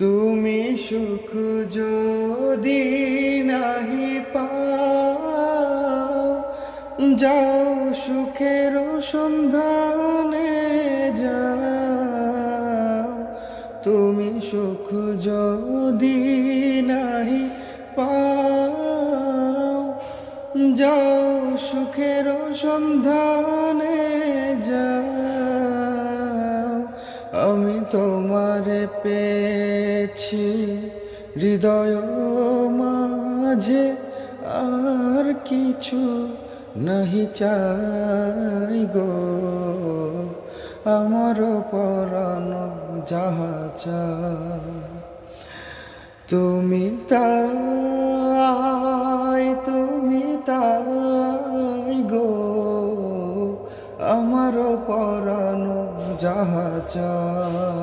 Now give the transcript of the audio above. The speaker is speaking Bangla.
তুমি সুখ যদি নাহি পাও, যাও সুখের সন্ধানে যাও। তুমি সুখ যদি নাহি পাও, যাও সুখের সন্ধানে যাও। আমি তোমারে পেয়েছি হৃদয় মাঝে, আর কিছু নাহি চাই গো। আমার পরাণ যাহা চায় তুমি তাই গো। আমার পরাণ যাহা চায়।